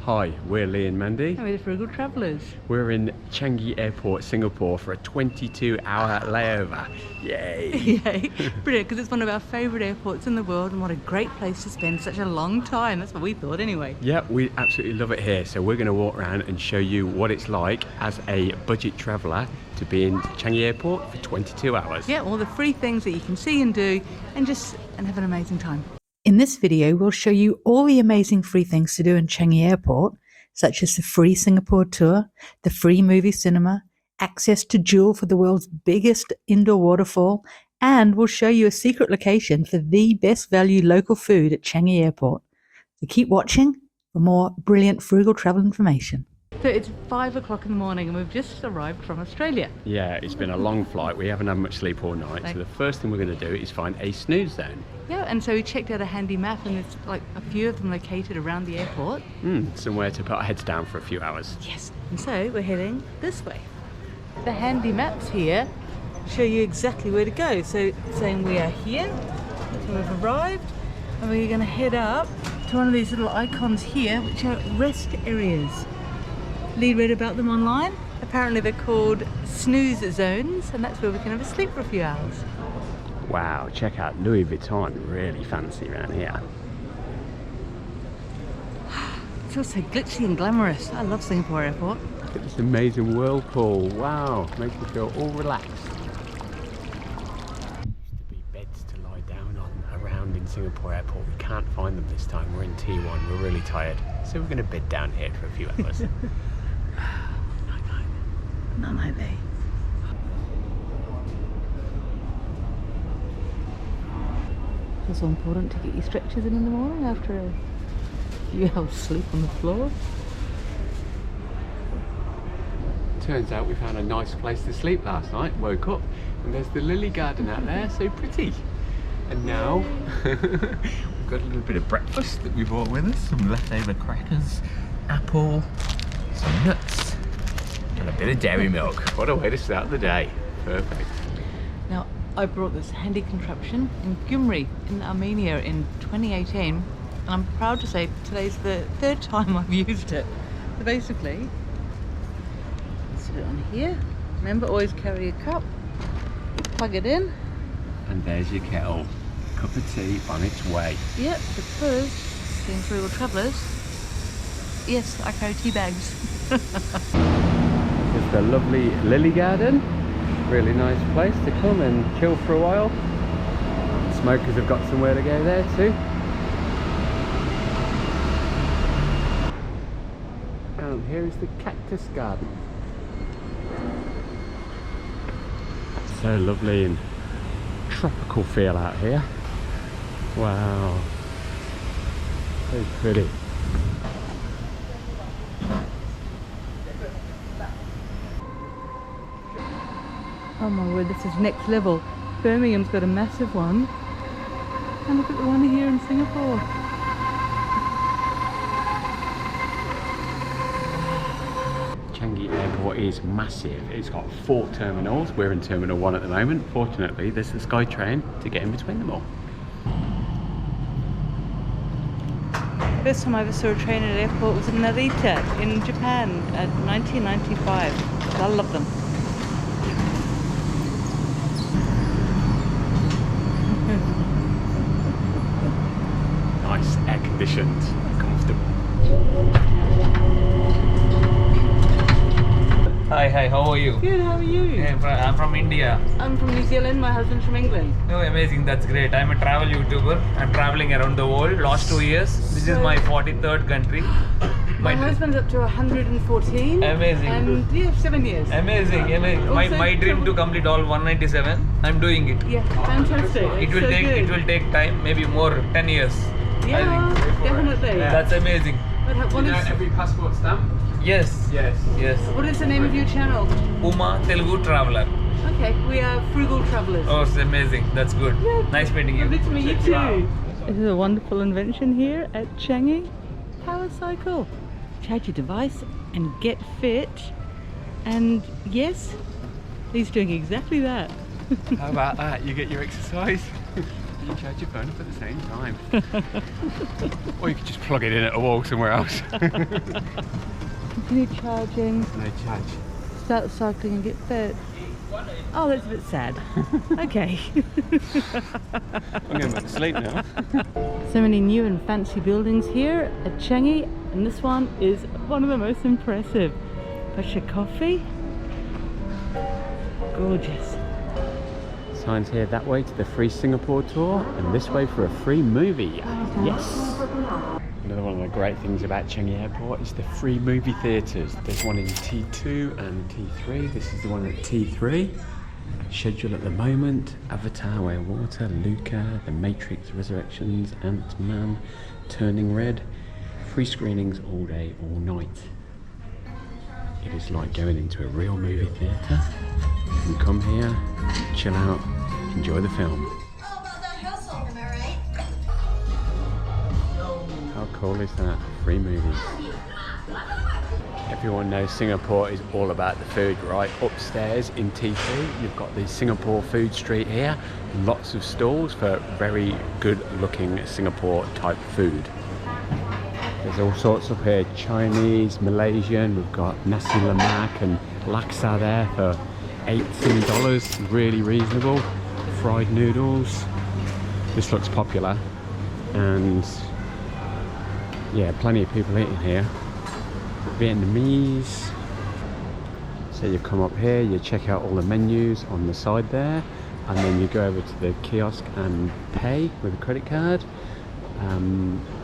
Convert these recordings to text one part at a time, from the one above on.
Hi, we're Lee and Mandy. And we're the Frugal Travellers. We're in Changi Airport, Singapore for a 22-hour layover. Yay! Yay! Brilliant, because it's one of our favourite airports in the world, and what a great place to spend such a long time. That's what we thought anyway. Yeah, we absolutely love it here. So we're going to walk around and show you what it's like as a budget traveller to be in Changi Airport for 22 hours. Yeah, all the free things that you can see and do and have an amazing time. In this video, we'll show you all the amazing free things to do in Changi Airport, such as the free Singapore tour, the free movie cinema, access to Jewel for the world's biggest indoor waterfall, and we'll show you a secret location for the best value local food at Changi Airport. So keep watching for more brilliant Frugal travel information. So it's 5 o'clock in the morning and we've just arrived from Australia. Yeah, it's been a long flight. We haven't had much sleep all night. So the first thing we're going to do is find a snooze zone. Yeah, and so we checked out a handy map and there's like a few of them located around the airport. Somewhere to put our heads down for a few hours. Yes, and so we're heading this way. The handy maps here show you exactly where to go. So saying we are here, so we've arrived, and we're going to head up to one of these little icons here, which are rest areas. Lee read about them online. Apparently they're called snooze zones, and that's where we can have a sleep for a few hours. Wow, check out Louis Vuitton, really fancy around here. It's all so glitzy and glamorous. I love Singapore Airport. Look at this amazing whirlpool. Wow, makes me feel all relaxed. Used to be beds to lie down on around in Singapore Airport. We can't find them this time. We're in T1, we're really tired. So we're going to bed down here for a few hours. Not like they. It's also important to get your stretches in the morning after a few hours sleep on the floor. Turns out we found a nice place to sleep last night. Woke up and there's the lily garden out there, so pretty. And now we've got a little bit of breakfast that we brought with us. Some leftover crackers, apple, some nuts, and a bit of dairy milk. What a way to start the day. Perfect. Now, I brought this handy contraption in Gyumri in Armenia in 2018, and I'm proud to say today's the third time I've used it. So basically, sit it on here. Remember, always carry a cup, plug it in. And there's your kettle. Cup of tea on its way. Yep, because being Frugal Travellers, yes, I carry tea bags. Just a lovely lily garden. Really nice place to come and chill for a while. Smokers have got somewhere to go there too. And here is the cactus garden. So lovely and tropical feel out here. Wow, so pretty. Oh my word, this is next level. Birmingham's got a massive one. And look at the one here in Singapore. Changi Airport is massive. It's got 4 terminals. We're in Terminal 1 at the moment. Fortunately, there's the SkyTrain to get in between them all. First time I ever saw a train at an airport was in Narita in Japan at 1995. I love them. Nice, air conditioned, comfortable. Hi, how are you? Good, how are you? I'm from India. I'm from New Zealand, my husband's from England. Oh, amazing, that's great. I'm a travel YouTuber. I'm traveling around the world last 2 years. This is my 43rd country. My husband's up to 114. Amazing. And yeah, 7 years. Amazing, amazing. My dream to complete all 197. I'm doing it. Yeah, fantastic. It will take time, maybe more, 10 years. Yeah, definitely. Yeah. That's amazing. What is Every passport stamp? Yes. Yes. What is the name of your channel? Uma Telugu Traveler. Okay, we are Frugal Travellers. Oh, it's amazing. That's good. Yeah. Nice meeting you. Lovely to meet you too. This is a wonderful invention here at Changi. Power cycle. Charge your device and get fit. And yes, he's doing exactly that. How about that? You get your exercise. You can charge your phone up at the same time. Or you could just plug it in at a wall somewhere else. Continue charging. No charge. Start cycling and get fit. Oh, that's a bit sad. Okay. I'm going back to sleep now. So many new and fancy buildings here at Changi, and this one is one of the most impressive. Fresh coffee. Gorgeous. Signs here that way to the free Singapore tour, and this way for a free movie. Yes! Another one of the great things about Changi Airport is the free movie theatres. There's one in T2 and T3. This is the one at T3. Schedule at the moment: Avatar, Way of Water, Luca, The Matrix Resurrections, Ant-Man, Turning Red. Free screenings all day, all night. It is like going into a real movie theatre. You can come here, chill out, enjoy the film. How about that household, am I right? How cool is that? Free movies. Everyone knows Singapore is all about the food, right? Upstairs in T2, you've got the Singapore food street here. Lots of stalls for very good looking Singapore type food. There's all sorts up here, Chinese, Malaysian. We've got nasi lemak and laksa there for $8 really reasonable. Fried noodles. This looks popular, and yeah, plenty of people eating here. Vietnamese. So you come up here, you check out all the menus on the side there, and then you go over to the kiosk and pay with a credit card.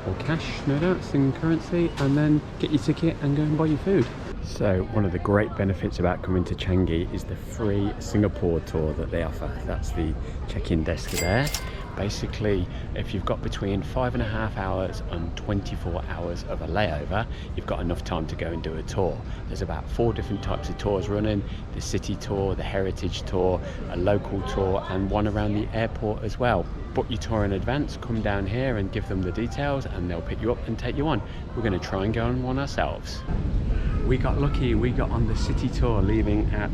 Or cash, no doubt, Sing currency, and then get your ticket and go and buy your food. So one of the great benefits about coming to Changi is the free Singapore tour that they offer. That's the check-in desk there. Basically, if you've got between 5.5 hours and 24 hours of a layover, you've got enough time to go and do a tour. There's about 4 different types of tours running: the city tour, the heritage tour, a local tour, and one around the airport as well. Book your tour in advance, come down here and give them the details, and they'll pick you up and take you on. We're going to try and go on one ourselves. We got lucky, we got on the city tour leaving at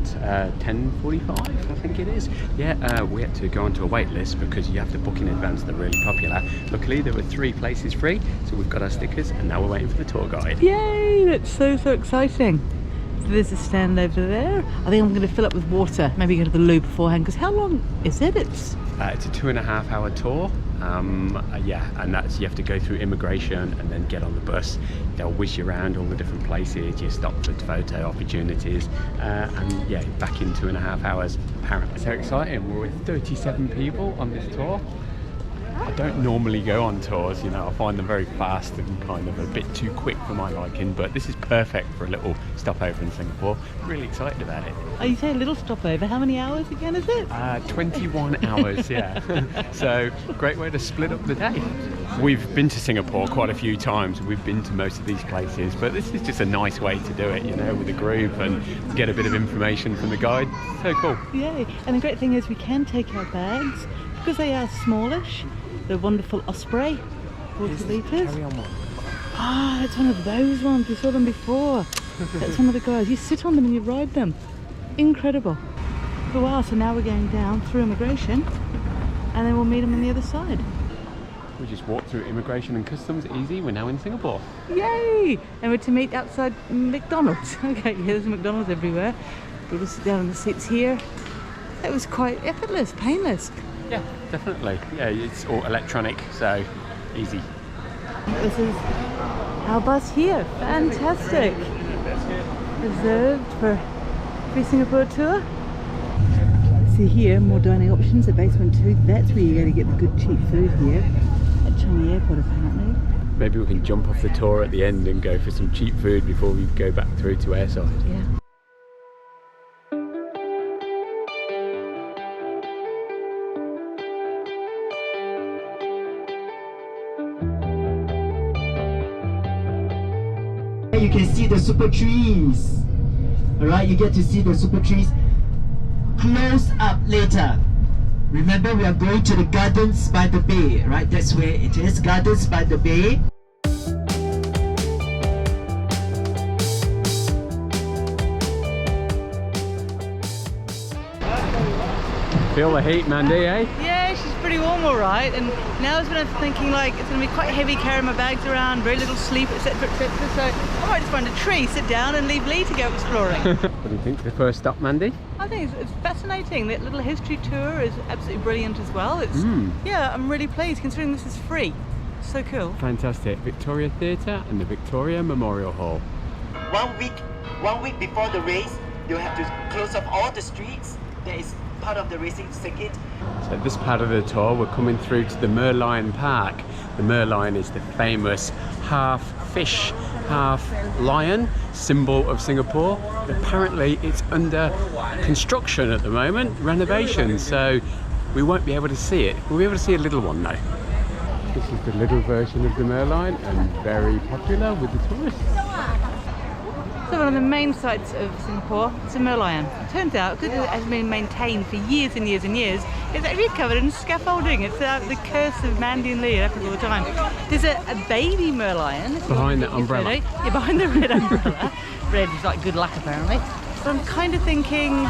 10:45, I think it is. Yeah, we had to go onto a wait list because you have to book in advance, they're really popular. Luckily there were 3 places free, so we've got our stickers and now we're waiting for the tour guide. Yay, that's so exciting. So there's a stand over there. I think I'm going to fill up with water, maybe go to the loo beforehand, because how long is it? It's a 2.5 hour tour. Yeah, and that's, you have to go through immigration and then get on the bus. They'll whiz you around all the different places, you stop for photo opportunities, and yeah, back in 2.5 hours apparently. So exciting, we're with 37 people on this tour. I don't normally go on tours, you know, I find them very fast and kind of a bit too quick for my liking, but this is perfect for a little stopover in Singapore. Really excited about it. Oh, you say a little stopover, how many hours again is it? 21 hours, yeah. So, great way to split up the day. We've been to Singapore quite a few times, we've been to most of these places, but this is just a nice way to do it, you know, with a group and get a bit of information from the guide. So cool. Yay, and the great thing is we can take our bags, because they are smallish. The wonderful Osprey, 40 litres. Ah, it's one of those ones, we saw them before. That's one of the guys, you sit on them and you ride them. Incredible. Oh wow, so now we're going down through immigration and then we'll meet them on the other side. We just walked through immigration and customs, easy, we're now in Singapore. Yay! And we're to meet outside McDonald's. Okay, yeah, there's McDonald's everywhere. We'll just sit down in the seats here. That was quite effortless, painless. Yeah, definitely. Yeah, it's all electronic, so easy. This is our bus here. Fantastic. Reserved for free Singapore tour. So here, more dining options at basement 2. That's where you're going to get the good cheap food here at Changi Airport, apparently. Maybe we can jump off the tour at the end and go for some cheap food before we go back through to airside. Yeah. You can see the super trees. Alright, you get to see the super trees close up later. Remember, we are going to the Gardens by the Bay, right? That's where it is, Gardens by the Bay. Feel the heat, Mandy, eh? Yeah, she's pretty pretty warm, all right. And now is when I'm thinking like it's going to be quite heavy carrying my bags around, very little sleep, etc., etc. So I might just find a tree, sit down, and leave Lee to go exploring. What do you think of the first stop, Mandy? I think it's fascinating. That little history tour is absolutely brilliant as well. It's yeah, I'm really pleased considering this is free. So cool. Fantastic. Victoria Theatre and the Victoria Memorial Hall. 1 week before the race, you have to close off all the streets. That is part of the racing circuit. So this part of the tour, we're coming through to the Merlion Park. The Merlion is the famous half fish, half lion symbol of Singapore. Apparently it's under construction at the moment, renovation, so we won't be able to see it. We'll be able to see a little one though. This is the little version of the Merlion and very popular with the tourists. So one of the main sites of Singapore is the Merlion. It turns out, because it has been maintained for years and years and years, it's actually covered in scaffolding. It's the curse of Mandy and Lee. It happens all the time. There's a baby Merlion. Behind the umbrella. Yeah, behind the red umbrella. Red is like good luck apparently. So I'm kind of thinking,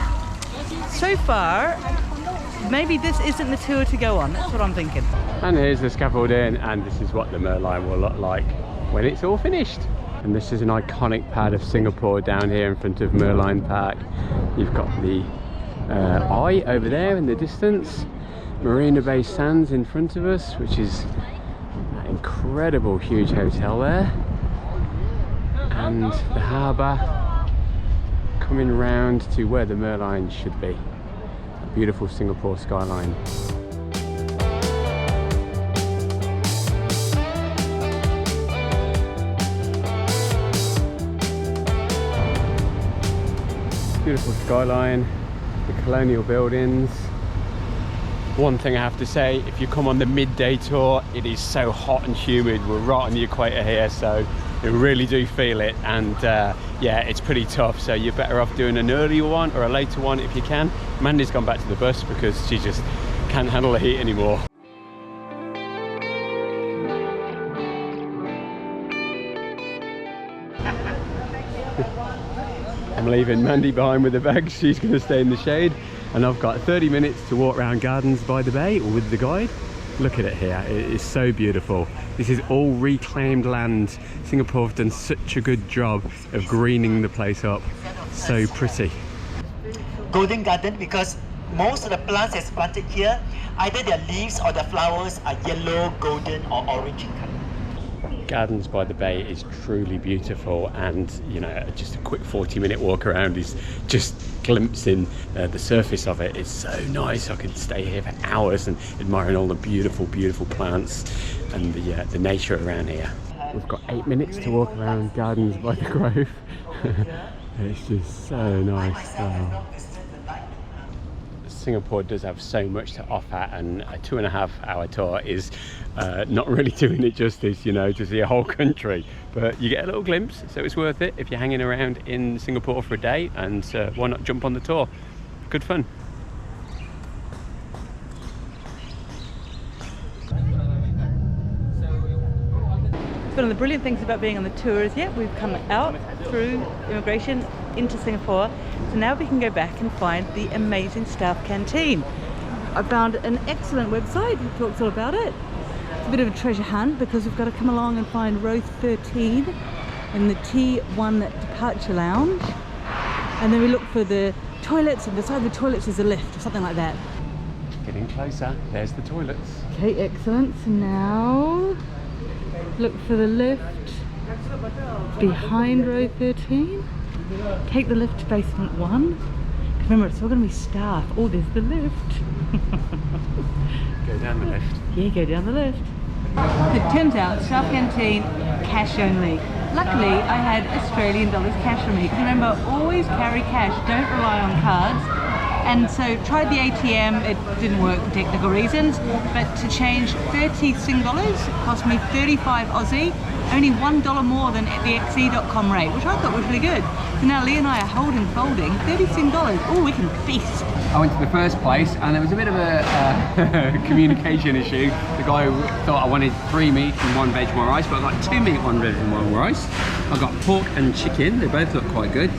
so far, maybe this isn't the tour to go on. That's what I'm thinking. And here's the scaffolding, and this is what the Merlion will look like when it's all finished. And this is an iconic part of Singapore down here in front of Merlion Park. You've got the eye over there in the distance, Marina Bay Sands in front of us, which is that incredible huge hotel there, and the harbour coming round to where the Merlion should be. A beautiful Singapore skyline. Beautiful skyline, the colonial buildings. One thing I have to say, if you come on the midday tour, it is so hot and humid. We're right on the equator here, so you really do feel it, and yeah, it's pretty tough, so you're better off doing an earlier one or a later one if you can. Mandy's gone back to the bus because she just can't handle the heat anymore. I'm leaving Mandy behind with the bags. She's going to stay in the shade, and I've got 30 minutes to walk around Gardens by the Bay or with the guide. Look at it here, it is so beautiful. This is all reclaimed land. Singapore have done such a good job of greening the place up. So pretty. Golden garden, because most of the plants that's planted here, either their leaves or the flowers are yellow, golden or orange in color. Gardens by the Bay is truly beautiful, and you know, just a quick 40-minute walk around is just glimpsing the surface of it. It's so nice. I could stay here for hours and admiring all the beautiful plants and the nature around here. We've got 8 minutes to walk around Gardens by the Grove. It's just so nice. Singapore does have so much to offer, and a 2.5-hour tour is not really doing it justice, you know, to see a whole country, but you get a little glimpse, so it's worth it if you're hanging around in Singapore for a day, and why not jump on the tour? Good fun. One of the brilliant things about being on the tour is, yeah, we've come out through immigration into Singapore, so now we can go back and find the amazing staff canteen. I found an excellent website that talks all about it. It's a bit of a treasure hunt because we've got to come along and find row 13 in the T1 departure lounge, and then we look for the toilets, and beside the toilets is a lift or something like that. Getting closer, there's the toilets. Okay, excellent. So now look for the lift behind row 13. Take the lift to basement 1. Remember, it's all going to be staff. Oh, there's the lift. Go down the lift. Yeah, go down the lift. It turns out staff canteen, cash only. Luckily, I had Australian dollars cash on me. Remember, always carry cash. Don't rely on cards. And so tried the ATM, it didn't work for technical reasons, but to change 30 Sing dollars cost me 35 Aussie, only $1 more than at the xe.com rate, which I thought was really good. So now Lee and I are holding, folding 30 Sing dollars. Oh, we can feast. I went to the first place and there was a bit of a communication issue. The guy thought I wanted 3 meat and 1 veg, 1 rice, but I got 2 meat, 1 veg and 1 rice. I got pork and chicken. They both look quite good.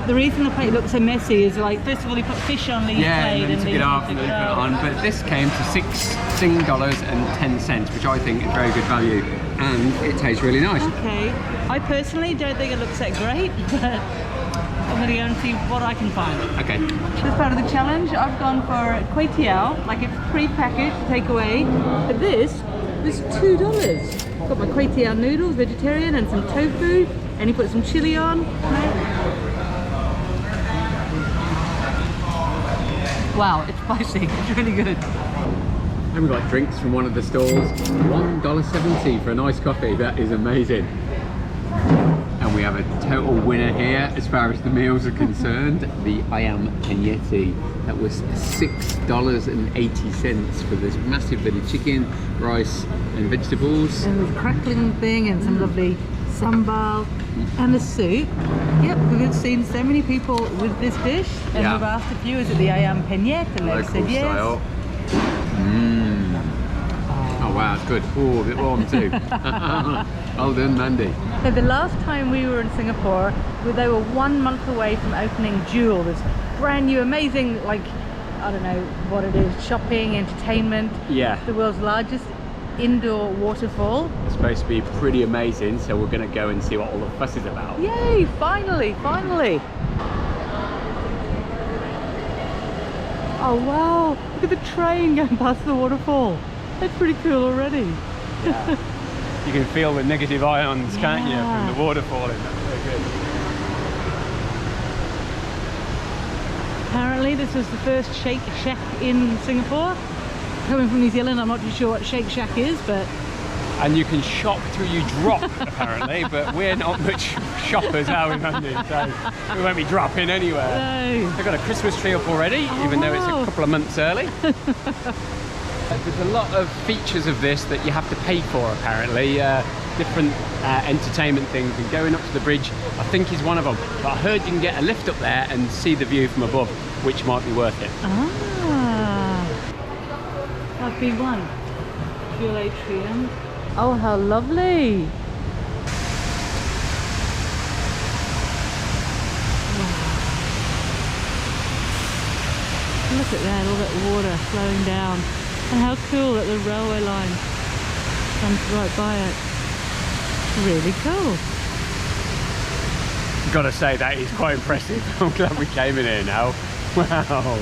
The reason the plate looks so messy is like, first of all, he put fish on the plate and then took it off and then put it on. But this came to $6.10, which I think is very good value, and it tastes really nice. Okay, I personally don't think it looks that great, but I'm gonna go and see what I can find. Okay. This part of the challenge, I've gone for kway teow, like it's pre-packaged to take away. But this was $2. Got my kway teow noodles, vegetarian, and some tofu, and he put some chili on. Wow, it's spicy. It's really good. And we got drinks from one of the stalls. $1.70 for a nice coffee. That is amazing. And we have a total winner here as far as the meals are concerned. The ayam penyet. That was $6.80 for this massive bit of chicken, rice and vegetables. And with crackling thing and some lovely sambal and a soup. Yep, we've seen so many people with this dish, and we've asked a few, is it the ayam penyet? And they've said yes. Style. Oh wow, it's good. Oh, a bit warm too. Well done, Mandy. So the last time we were in Singapore, they were 1 month away from opening Jewel, this brand new, amazing, like, I don't know what it is, shopping, entertainment. Yeah. The world's largest indoor waterfall. It's supposed to be pretty amazing, so we're going to go and see what all the fuss is about. Yay, finally, finally. Oh wow, look at the train going past the waterfall. That's pretty cool already. Yeah. You can feel the negative ions, can't you, from the water falling. That's very good. Apparently this was the first Shake Shack in Singapore. Coming from New Zealand, I'm not too sure what Shake Shack is, but... And you can shop till you drop, apparently, but we're not much shoppers, are we, Mandy? So we won't be dropping anywhere. No. They've got a Christmas tree up already, even though it's a couple of months early. There's a lot of features of this that you have to pay for, apparently. Different entertainment things, and going up to the bridge, I think, is one of them. But I heard you can get a lift up there and see the view from above, which might be worth it. Ah, I've been one. Fuel atrium. Oh, how lovely! Wow. Look at that, all that water flowing down. And how cool that the railway line comes right by it. Really cool. Gotta say, that is quite impressive. I'm glad we came in here now. Wow.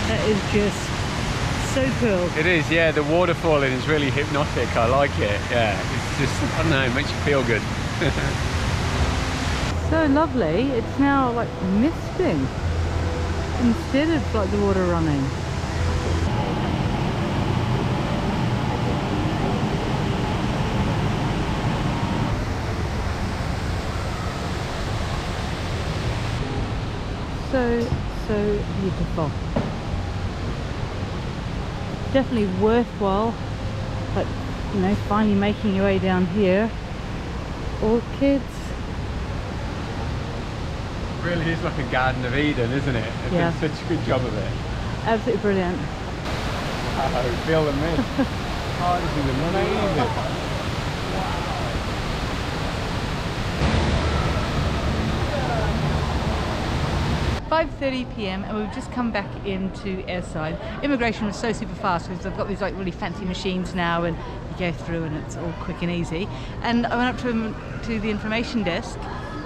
That is just so cool. It is, yeah. The waterfalling is really hypnotic. I like it. Yeah, it's just, I don't know, it makes you feel good. So lovely. It's now like misting instead of like the water running. So beautiful. Definitely worthwhile, but you know, finally making your way down here. Orchids. Really is like a Garden of Eden, isn't it? They've done such a good job of it. Absolutely brilliant. Oh, feel the mist. Oh, this is amazing. 5:30 p.m. and we've just come back into airside. Immigration was so super fast because they've got these like really fancy machines now, and you go through and it's all quick and easy. And I went up to the information desk.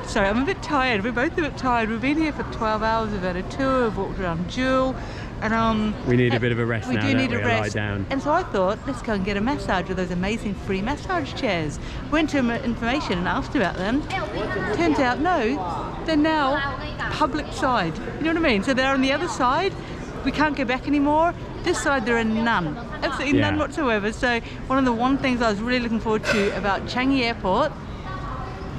Sorry, I'm a bit tired. We're both a bit tired. We've been here for 12 hours. We've had a tour. We've walked around Jewel. And we need a bit of a rest now. We do need a rest. Lie down. And so I thought, let's go and get a massage with those amazing free massage chairs. Went to information and asked about them. Turns out, no, they're now public side. You know what I mean? So they're on the other side. We can't go back anymore. This side there are none. Absolutely none whatsoever. So one of the things I was really looking forward to about Changi Airport.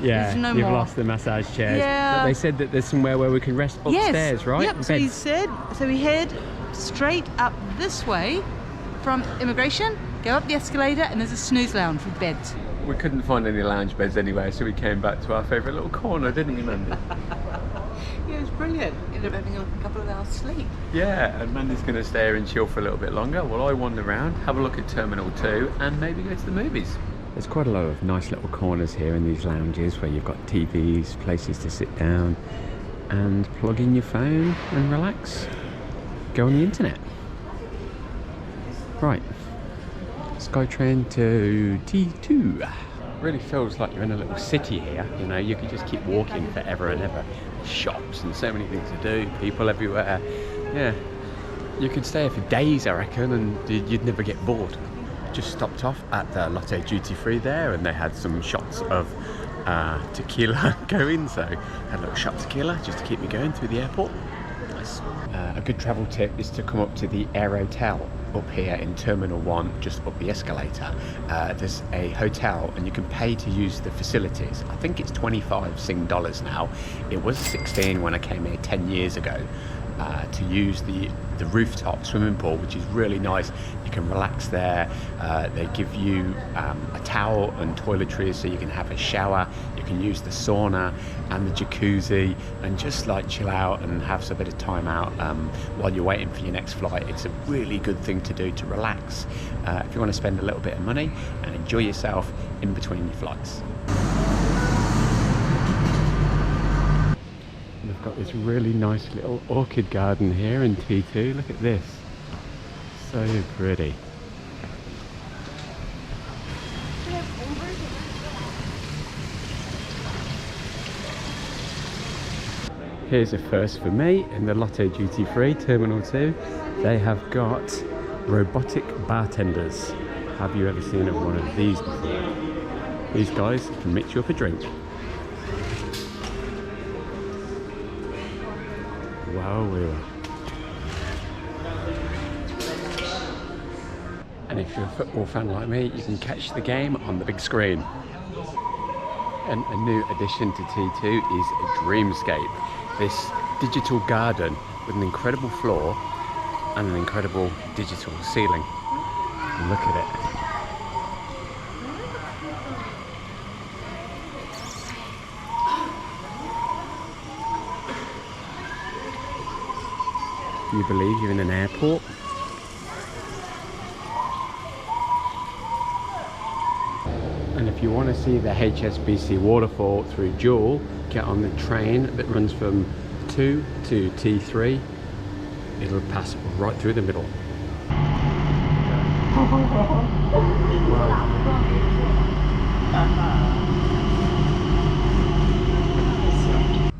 Yeah, no you've more. lost the massage chairs. Yeah. But they said that there's somewhere where we can rest upstairs, right? Yep, so he said, so we head straight up this way from immigration, go up the escalator, and there's a snooze lounge with beds. We couldn't find any lounge beds anywhere, so we came back to our favourite little corner, didn't we, Mandy? Yeah, it was brilliant. Ended up having a couple of hours sleep. Yeah, and Mandy's going to stay here and chill for a little bit longer while I wander around, have a look at Terminal 2 and maybe go to the movies. There's quite a lot of nice little corners here in these lounges where you've got TVs, places to sit down and plug in your phone and relax. Go on the internet. Right, SkyTrain to T2. Really feels like you're in a little city here, you know, you could just keep walking forever and ever. Shops and so many things to do, people everywhere. Yeah, you could stay here for days, I reckon, and you'd never get bored. Just stopped off at the Lotte Duty Free there, and they had some shots of tequila going, so had a little shot of tequila just to keep me going through the airport. Nice. A good travel tip is to come up to the Air Hotel up here in Terminal 1, just up the escalator. There's a hotel and you can pay to use the facilities. I think it's 25 Sing dollars now. It was 16 when I came here 10 years ago. To use the rooftop swimming pool, which is really nice. You can relax there. They give you a towel and toiletries so you can have a shower. You can use the sauna and the jacuzzi and just like chill out and have a bit of time out while you're waiting for your next flight. It's a really good thing to do to relax if you want to spend a little bit of money and enjoy yourself in between your flights. We've got this really nice little orchid garden here in T2. Look at this. So pretty. Here's a first for me in the Lotte Duty Free Terminal 2. They have got robotic bartenders. Have you ever seen one of these before? These guys can mix you up a drink. Wow, we were. And if you're a football fan like me, you can catch the game on the big screen. And a new addition to T2 is a Dreamscape. This digital garden with an incredible floor and an incredible digital ceiling. Look at it. You believe you're in an airport? And if you want to see the HSBC waterfall through Jewel, get on the train that runs from 2 to T3. It'll pass right through the middle.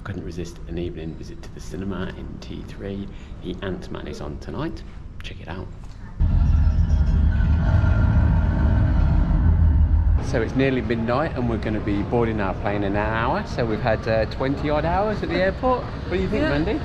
Couldn't resist an evening visit to the cinema in T3. The Ant-Man is on tonight. Check it out. So it's nearly midnight and we're going to be boarding our plane in an hour. So we've had 20 odd hours at the airport. What do you think, Mandy?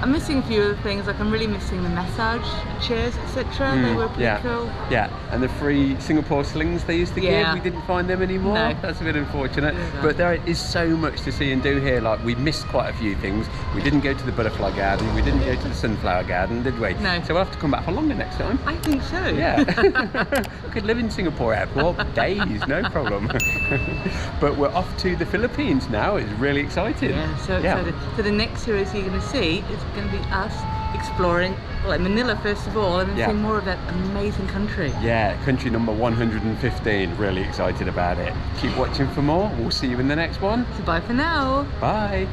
I'm missing a few other things, like I'm really missing the massage chairs, etc. They were pretty cool. Yeah, and the free Singapore slings they used to give, we didn't find them anymore. No. That's a bit unfortunate. But there is so much to see and do here. Like, we missed quite a few things. We didn't go to the butterfly garden, we didn't go to the sunflower garden, did we? No. So we'll have to come back for longer next time. I think so. Yeah. Could live in Singapore Airport days, no problem. But we're off to the Philippines now. It's really exciting. Yeah, so excited. So the next series you're going to see is going to be us exploring, well, Manila first of all, and then seeing more of that amazing country. Yeah, country number 115. Really excited about it. Keep watching for more. We'll see you in the next one. So bye for now. Bye.